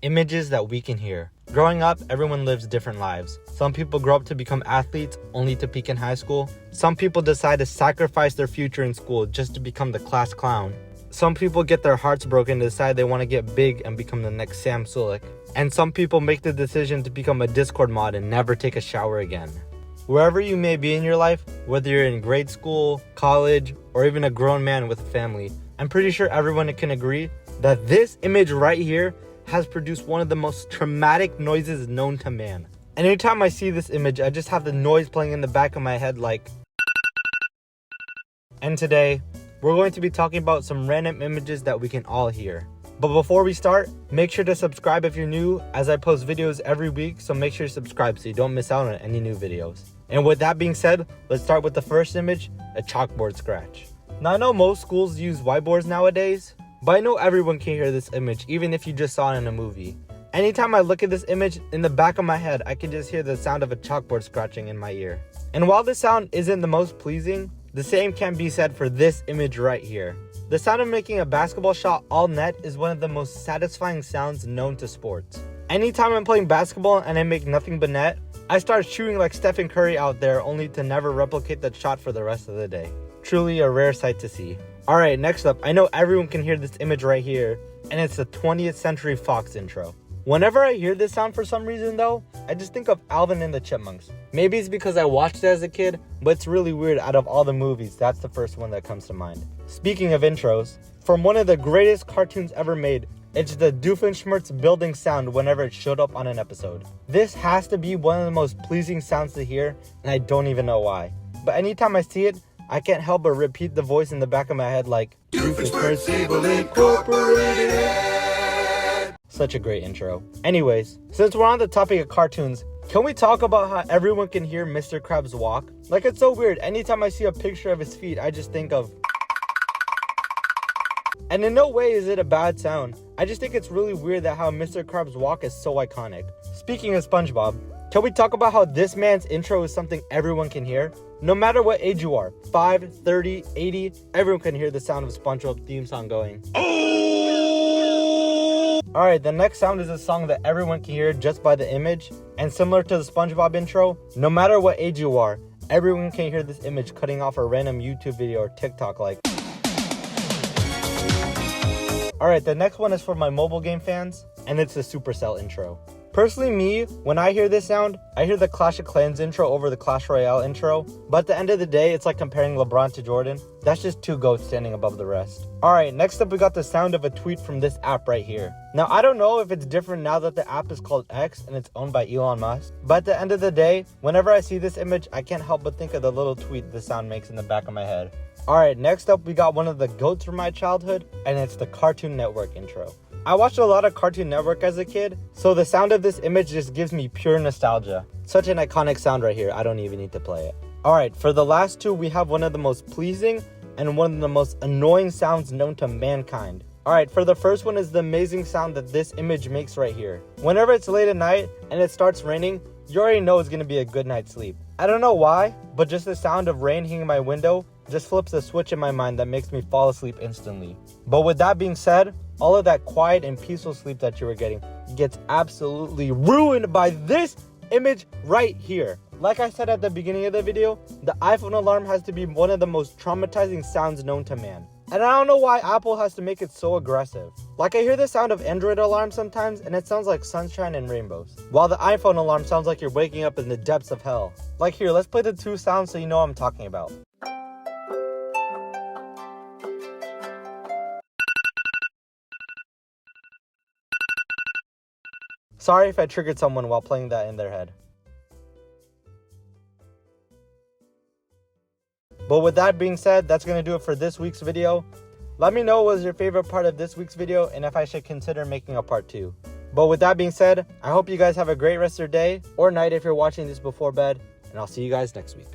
Images that we can hear. Growing up, everyone lives different lives. Some people grow up to become athletes only to peak in high school. Some people decide to sacrifice their future in school just to become the class clown. Some people get their hearts broken to decide they want to get big and become the next Sam Sulek. And some people make the decision to become a Discord mod and never take a shower again. Wherever you may be in your life, whether you're in grade school, college, or even a grown man with a family, I'm pretty sure everyone can agree that this image right here has produced one of the most traumatic noises known to man. And anytime I see this image, I just have the noise playing in the back of my head like... And today, we're going to be talking about some random images that we can all hear. But before we start, make sure to subscribe if you're new, as I post videos every week, so make sure to subscribe so you don't miss out on any new videos. And with that being said, let's start with the first image, a chalkboard scratch. Now I know most schools use whiteboards nowadays, but I know everyone can hear this image, even if you just saw it in a movie. Anytime I look at this image, in the back of my head, I can just hear the sound of a chalkboard scratching in my ear. And while this sound isn't the most pleasing, the same can be said for this image right here. The sound of making a basketball shot all net is one of the most satisfying sounds known to sports. Anytime I'm playing basketball and I make nothing but net, I start shooting like Stephen Curry out there, only to never replicate that shot for the rest of the day. Truly a rare sight to see. Alright, next up, I know everyone can hear this image right here, and it's the 20th Century Fox intro. Whenever I hear this sound for some reason though, I just think of Alvin and the Chipmunks. Maybe it's because I watched it as a kid, but it's really weird. Out of all the movies, that's the first one that comes to mind. Speaking of intros, from one of the greatest cartoons ever made, it's the Doofenshmirtz building sound whenever it showed up on an episode. This has to be one of the most pleasing sounds to hear, and I don't even know why. But anytime I see it, I can't help but repeat the voice in the back of my head like, Doofenshmirtz Evil Incorporated! Such a great intro. Anyways, since we're on the topic of cartoons, can we talk about how everyone can hear Mr. Krabs walk? Like, it's so weird. Anytime I see a picture of his feet, I just think of... And in no way is it a bad sound. I just think it's really weird that how Mr. Krabs walk is so iconic. Speaking of Spongebob, can we talk about how this man's intro is something everyone can hear? No matter what age you are, 5, 30, 80, everyone can hear the sound of Spongebob theme song going. Alright, the next sound is a song that everyone can hear just by the image. And similar to the Spongebob intro, no matter what age you are, everyone can hear this image cutting off a random YouTube video or TikTok like. Alright, the next one is for my mobile game fans, and it's the Supercell intro. Personally, me, when I hear this sound, I hear the Clash of Clans intro over the Clash Royale intro, but at the end of the day, it's like comparing LeBron to Jordan. That's just two goats standing above the rest. Alright, next up we got the sound of a tweet from this app right here. Now, I don't know if it's different now that the app is called X and it's owned by Elon Musk, but at the end of the day, whenever I see this image, I can't help but think of the little tweet the sound makes in the back of my head. Alright, next up we got one of the goats from my childhood, and it's the Cartoon Network intro. I watched a lot of Cartoon Network as a kid, so the sound of this image just gives me pure nostalgia. Such an iconic sound right here, I don't even need to play it. Alright, for the last two, we have one of the most pleasing and one of the most annoying sounds known to mankind. Alright, for the first one is the amazing sound that this image makes right here. Whenever it's late at night and it starts raining, you already know it's going to be a good night's sleep. I don't know why, but just the sound of rain hitting my window just flips a switch in my mind that makes me fall asleep instantly. But with that being said, all of that quiet and peaceful sleep that you were getting gets absolutely ruined by this image right here. Like I said at the beginning of the video, the iPhone alarm has to be one of the most traumatizing sounds known to man. And I don't know why Apple has to make it so aggressive. Like, I hear the sound of Android alarm sometimes and it sounds like sunshine and rainbows, while the iPhone alarm sounds like you're waking up in the depths of hell. Like, here, let's play the two sounds so you know what I'm talking about. Sorry if I triggered someone while playing that in their head. But with that being said, that's going to do it for this week's video. Let me know what was your favorite part of this week's video and if I should consider making a part 2. But with that being said, I hope you guys have a great rest of your day or night if you're watching this before bed, and I'll see you guys next week.